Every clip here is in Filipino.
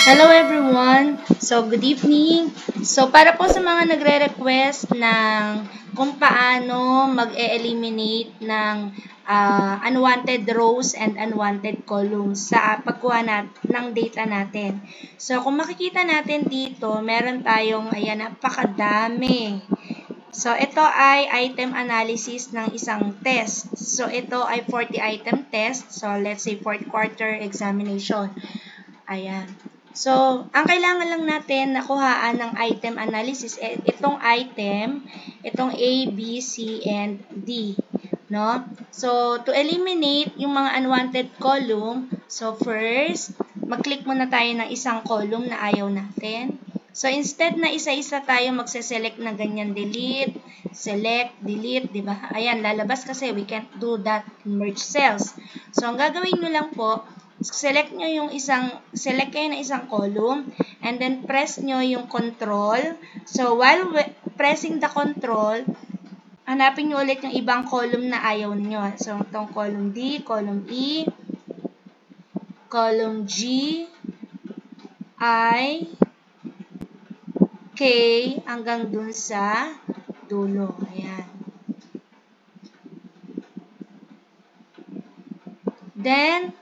Hello everyone! So, good evening! So, para po sa mga nagre-request ng kung paano mag-e-eliminate ng unwanted rows and unwanted columns sa pagkuha ng data natin. So, kung makikita natin dito, meron tayong, ayan, napakadami. So, ito ay item analysis ng isang test. So, ito ay 40 item test. So, let's say 4th quarter examination. Ayan. So, ang kailangan lang natin nakuhaan ng item analysis, itong item, itong A, B, C, and D. No? So, to eliminate yung mga unwanted column, so first, mag-click muna tayo ng isang column na ayaw natin. So, instead na isa-isa tayo magse-select na ganyan, delete, select, delete, di ba? Ayan, lalabas kasi we can't do that in merge cells. So, ang gagawin nyo lang po, select kayo ng isang column, and then press nyo yung control. So, while pressing the control, hanapin nyo ulit yung ibang column na ayaw nyo. So, itong column D, column E, column G, I, K, hanggang dun sa dulo. Ayan. Then,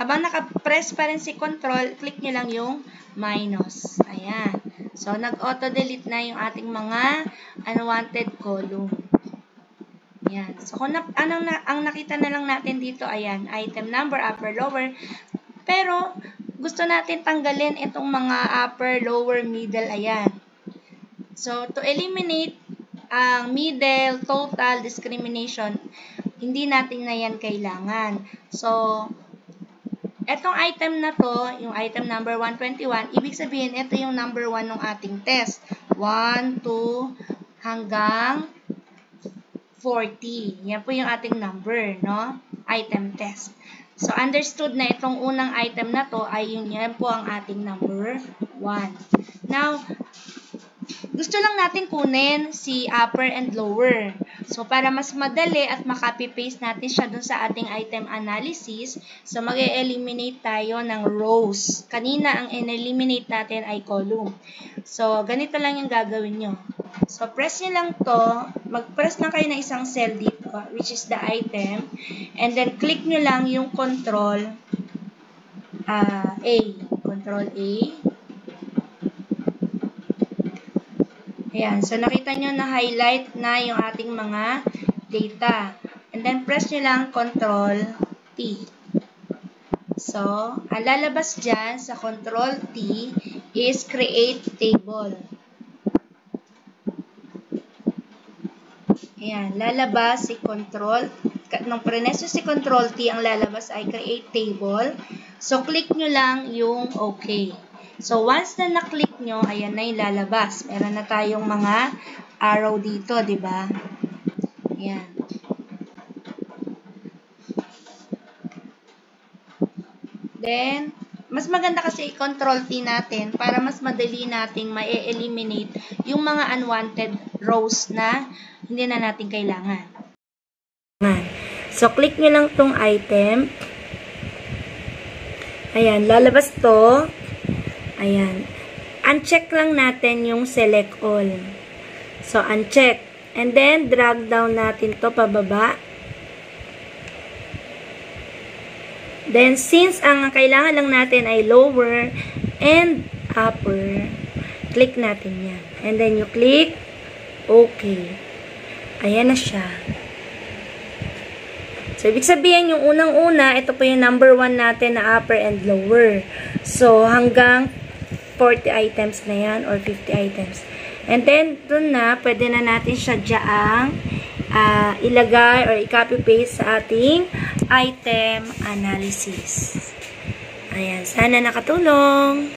habang naka-press pa rin si control, click nyo lang yung minus. Ayan. So, nag-auto-delete na yung ating mga unwanted column. Ayan. So, kung ang nakita na lang natin dito, ayan, item number, upper, lower. Pero, gusto natin tanggalin itong mga upper, lower, middle, ayan. So, to eliminate ang middle, total, discrimination, hindi natin na yan kailangan. So, etong item na to, yung item number 121, ibig sabihin, ito yung number 1 ng ating test. 1, 2, hanggang 40. Yan po yung ating number, no? Item test. So, understood na itong unang item na to ay yan po ang ating number 1. Now, gusto lang natin kunin si upper and lower. So, para mas madali at makopy-paste natin siya dun sa ating item analysis, so mag-e-eliminate tayo ng rows. Kanina, ang in-eliminate natin ay column. So, ganito lang yung gagawin nyo. So, press nyo lang to. Mag-press lang kayo ng isang cell dito, which is the item. And then, click nyo lang yung control A. Control A. Ayan. So, nakita nyo na highlight na yung ating mga data. And then, press nyo lang Control T. So, ang lalabas dyan sa Control T is Create Table. Ayan. Lalabas si Control. Nung preneso si Control T, ang lalabas ay Create Table. So, click nyo lang yung OK. So, once na na-click nyo, ayan na yung lalabas. Meron na tayong mga arrow dito, di ba? Ayan. Then, mas maganda kasi i-control T natin para mas madali nating ma-eliminate yung mga unwanted rows na hindi na natin kailangan. So, click nyo lang tong item. Ayan, lalabas to. Ayan. Uncheck lang natin yung select all. So, uncheck. And then, drag down natin to pababa. Then, since ang kailangan lang natin ay lower and upper, click natin yan. And then, you click OK. Ayan na siya. So, ibig sabihin, yung unang-una, ito po yung number 1 natin na upper and lower. So, hanggang 40 items na yan or 50 items. And then, dun na, pwede na natin siya dyaang ilagay or i-copy-paste sa ating item analysis. Ayan, sana nakatulong.